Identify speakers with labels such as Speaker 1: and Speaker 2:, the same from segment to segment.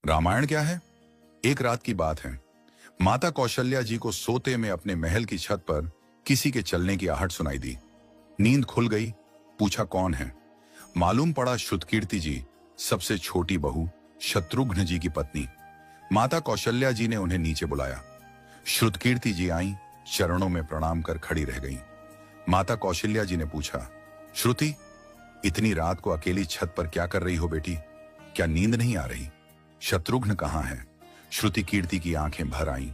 Speaker 1: रामायण क्या है? एक रात की बात है। माता कौशल्या जी को सोते में अपने महल की छत पर किसी के चलने की आहट सुनाई दी। नींद खुल गई। पूछा कौन है? मालूम पड़ा श्रुतकीर्ति जी, सबसे छोटी बहू, शत्रुघ्न जी की पत्नी। माता कौशल्या जी ने उन्हें नीचे बुलाया। श्रुतकीर्ति जी आई, चरणों में प्रणाम कर खड़ी रह गईं। माता कौशल्या जी ने पूछा, श्रुति, इतनी रात को अकेली छत पर क्या कर रही हो बेटी? क्या नींद नहीं आ रही? शत्रुघ्न कहाँ है? श्रुति कीर्ति की आंखें भर आईं।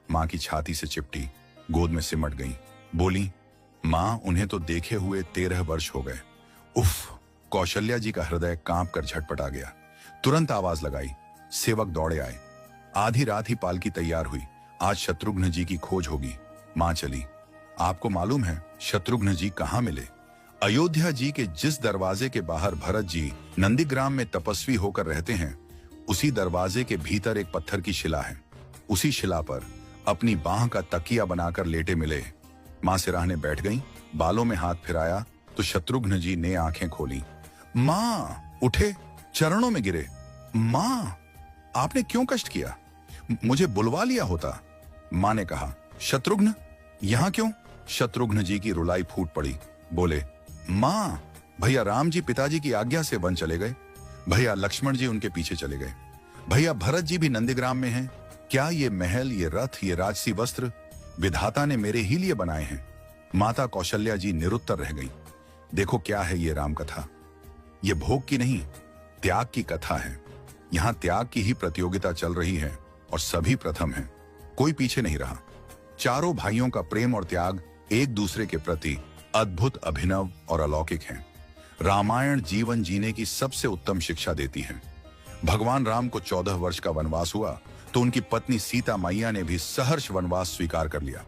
Speaker 1: मां की छाती से चिपटी, गोद में सिमट गईं। बोली, मां, उन्हें तो देखे हुए 13 वर्ष हो गए। उफ! कौशल्या जी का हृदय कांप कर झटपटा गया। तुरंत आवाज लगाई। सेवक दौड़े आए। आधी रात ही पालकी तैयार हुई। आज शत्रुघ्न जी की खोज होगी। मां चली। आपको मालूम है शत्रुघ्न जी कहाँ मिले? अयोध्या जी के जिस दरवाजे के बाहर भरत जी नंदीग्राम में तपस्वी होकर रहते हैं, उसी दरवाजे के भीतर एक पत्थर की शिला है। उसी शिला पर अपनी बाह का तकिया बनाकर लेटे मिले। मां सिराहने बैठ गईं, बालों में हाथ फिराया तो शत्रुघ्न जी ने आंखें खोली। मां! उठे, चरणों में गिरे। मां, आपने क्यों कष्ट किया? मुझे बुलवा लिया होता। मां ने कहा, शत्रुघ्न यहां क्यों? शत्रुघ्न जी की रुलाई फूट पड़ी। बोले, मां, भैया राम जी पिताजी की आज्ञा से वन चले गए। भैया लक्ष्मण जी उनके पीछे चले गए। भैया भरत जी भी नंदीग्राम में हैं। क्या ये महल, ये रथ, ये राजसी वस्त्र विधाता ने मेरे ही लिए बनाए हैं? माता कौशल्या जी निरुत्तर रह गई। देखो क्या है ये राम कथा। ये भोग की नहीं, त्याग की कथा है। यहां त्याग की ही प्रतियोगिता चल रही है और सभी प्रथम हैं। कोई पीछे नहीं रहा। चारों भाइयों का प्रेम और त्याग एक दूसरे के प्रति अद्भुत, अभिनव और अलौकिक है। रामायण जीवन जीने की सबसे उत्तम शिक्षा देती है। भगवान राम को 14 वर्ष का वनवास हुआ तो उनकी पत्नी सीता मैया ने भी सहर्ष वनवास स्वीकार कर लिया।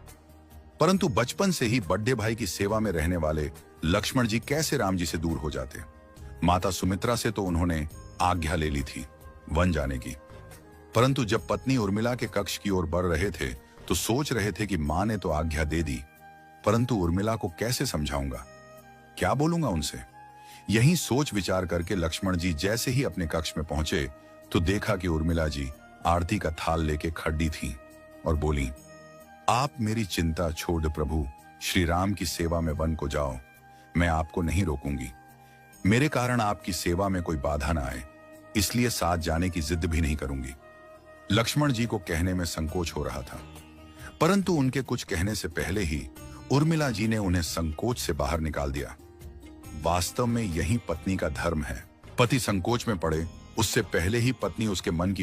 Speaker 1: परंतु बचपन से ही बड़े भाई की सेवा में रहने वाले लक्ष्मण जी कैसे राम जी से दूर हो जाते? माता सुमित्रा से तो उन्होंने आज्ञा ले ली थी वन जाने की। परंतु जब पत्नी उर्मिला के कक्ष की ओर बढ़ रहे थे तो सोच रहे थे कि मां ने तो आज्ञा दे दी, परंतु उर्मिला को कैसे समझाऊंगा, क्या बोलूंगा उनसे? यही सोच विचार करके लक्ष्मण जी जैसे ही अपने कक्ष में पहुंचे तो देखा कि उर्मिला जी आरती का थाल लेके खड़ी थीं और बोली, आप मेरी चिंता छोड़ प्रभु, श्री राम की सेवा में वन को जाओ। मैं आपको नहीं रोकूंगी। मेरे कारण आपकी सेवा में कोई बाधा ना आए, इसलिए साथ जाने की जिद भी नहीं करूंगी। लक्ष्मण जी को कहने में संकोच हो रहा था, परंतु उनके कुछ कहने से पहले ही उर्मिला जी ने उन्हें संकोच से बाहर निकाल दिया। वास्तव में यही पत्नी का धर्म है। पति संकोच में पड़े उससे पहले ही पत्नी उसके मन की